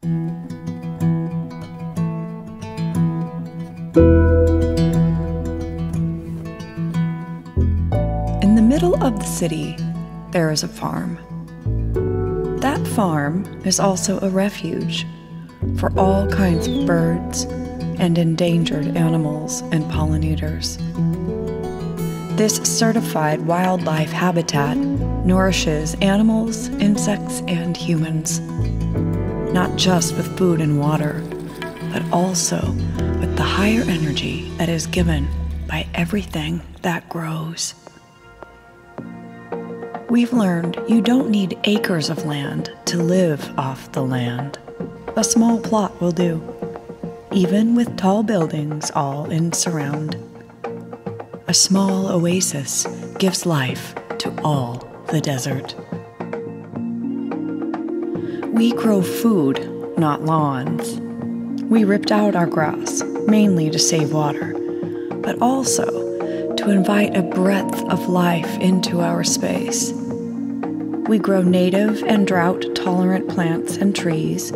In the middle of the city, there is a farm. That farm is also a refuge for all kinds of birds and endangered animals and pollinators. This certified wildlife habitat nourishes animals, insects, and humans, not just with food and water, but also with the higher energy that is given by everything that grows. We've learned you don't need acres of land to live off the land. A small plot will do, even with tall buildings all in surround. A small oasis gives life to all the desert. We grow food, not lawns. We ripped out our grass, mainly to save water, but also to invite a breadth of life into our space. We grow native and drought-tolerant plants and trees,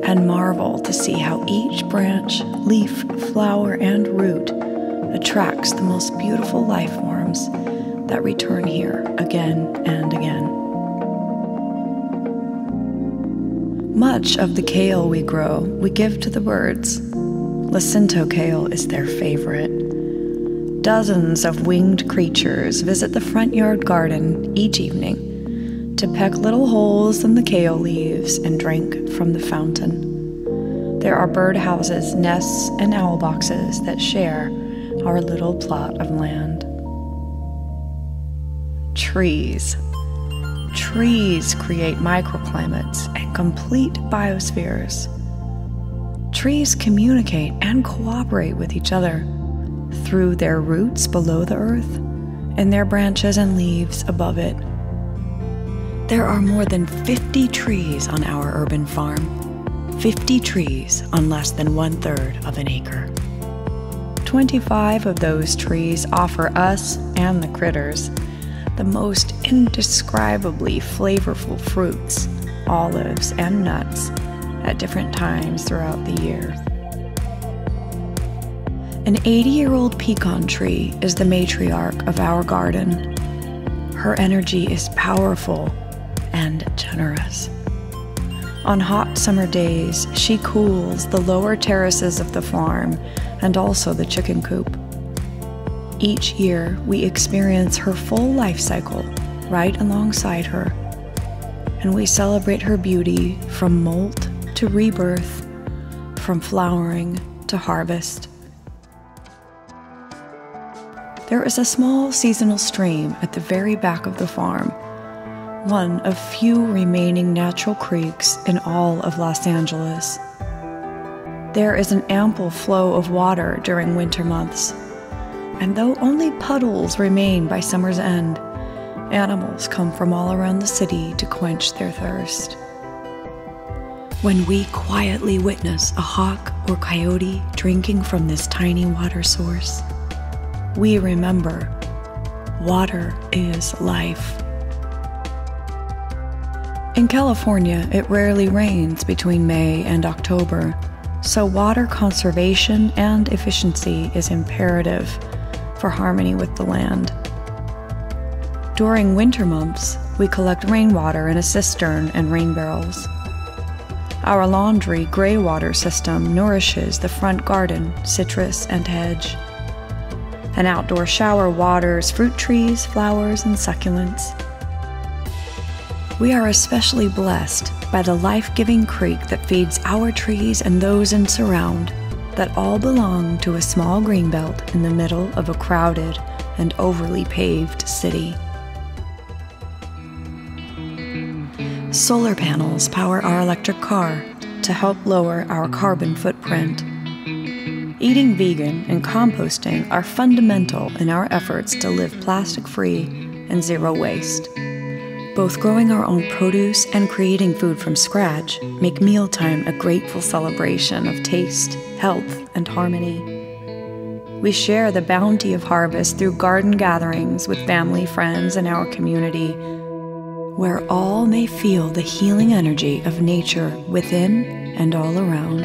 and marvel to see how each branch, leaf, flower, and root attracts the most beautiful life forms that return here again and again. Much of the kale we grow, we give to the birds. Jacinto kale is their favorite. Dozens of winged creatures visit the front yard garden each evening to peck little holes in the kale leaves and drink from the fountain. There are birdhouses, nests, and owl boxes that share our little plot of land. Trees. Trees create microclimates and complete biospheres. Trees communicate and cooperate with each other through their roots below the earth and their branches and leaves above it. There are more than 50 trees on our urban farm. 50 trees on less than 1/3 of an acre. 25 of those trees offer us and the critters the most indescribably flavorful fruits, olives, and nuts at different times throughout the year. An 80-year-old pecan tree is the matriarch of our garden. Her energy is powerful and generous. On hot summer days, she cools the lower terraces of the farm and also the chicken coop. Each year, we experience her full life cycle right alongside her, and we celebrate her beauty from molt to rebirth, from flowering to harvest. There is a small seasonal stream at the very back of the farm, one of few remaining natural creeks in all of Los Angeles. There is an ample flow of water during winter months, and though only puddles remain by summer's end, animals come from all around the city to quench their thirst. When we quietly witness a hawk or coyote drinking from this tiny water source, we remember water is life. In California, it rarely rains between May and October, so water conservation and efficiency is imperative for harmony with the land. During winter months, we collect rainwater in a cistern and rain barrels. Our laundry gray water system nourishes the front garden, citrus, and hedge. An outdoor shower waters fruit trees, flowers, and succulents. We are especially blessed by the life-giving creek that feeds our trees and those in surround, that all belong to a small greenbelt in the middle of a crowded and overly paved city. Solar panels power our electric car to help lower our carbon footprint. Eating vegan and composting are fundamental in our efforts to live plastic-free and zero waste. Both growing our own produce and creating food from scratch make mealtime a grateful celebration of taste, health, and harmony. We share the bounty of harvest through garden gatherings with family, friends, and our community. where all may feel the healing energy of nature within and all around.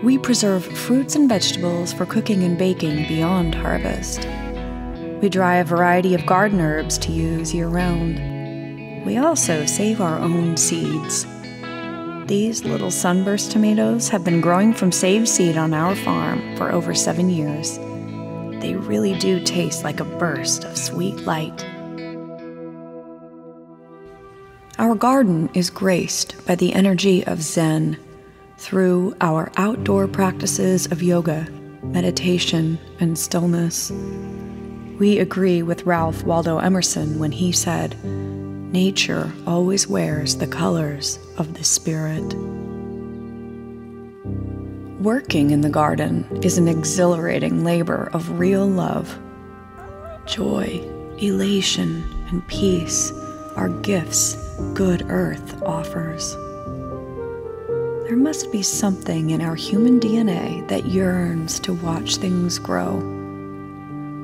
We preserve fruits and vegetables for cooking and baking beyond harvest. We dry a variety of garden herbs to use year-round. We also save our own seeds. These little sunburst tomatoes have been growing from saved seed on our farm for over 7 years. They really do taste like a burst of sweet light. Our garden is graced by the energy of Zen through our outdoor practices of yoga, meditation, and stillness. We agree with Ralph Waldo Emerson when he said, "Nature always wears the colors of the spirit." Working in the garden is an exhilarating labor of real love. Joy, elation, and peace are gifts good earth offers. There must be something in our human DNA that yearns to watch things grow.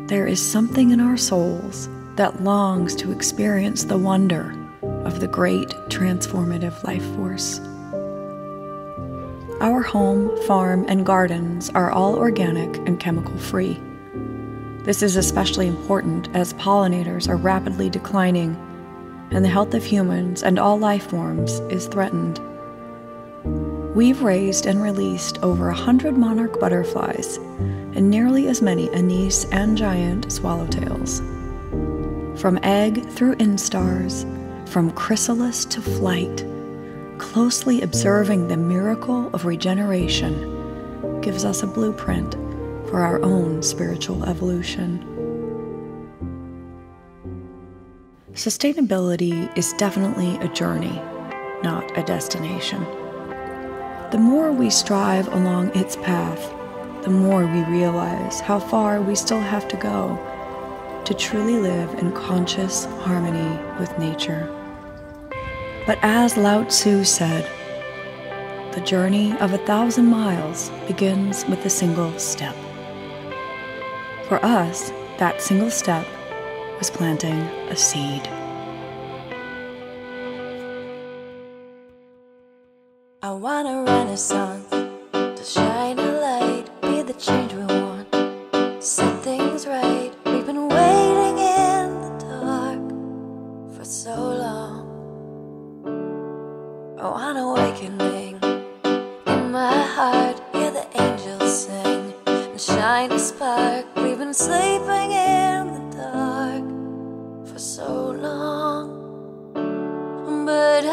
There is something in our souls that longs to experience the wonder of the great transformative life force. Our home, farm, and gardens are all organic and chemical-free. This is especially important as pollinators are rapidly declining, and the health of humans and all life forms is threatened. We've raised and released over 100 monarch butterflies and nearly as many anise and giant swallowtails. From egg through instars, from chrysalis to flight, closely observing the miracle of regeneration gives us a blueprint for our own spiritual evolution. Sustainability is definitely a journey, not a destination. The more we strive along its path, the more we realize how far we still have to go to truly live in conscious harmony with nature. But as Lao Tzu said, the journey of 1,000 miles begins with a single step. For us, that single step was planting a seed. I want a renaissance to shine a light, be the change we want, set things right. We've been waiting in the dark for so long. Oh, an awakening in my heart, hear the angels sing and shine a spark. We've been sleeping in the dark for so long, but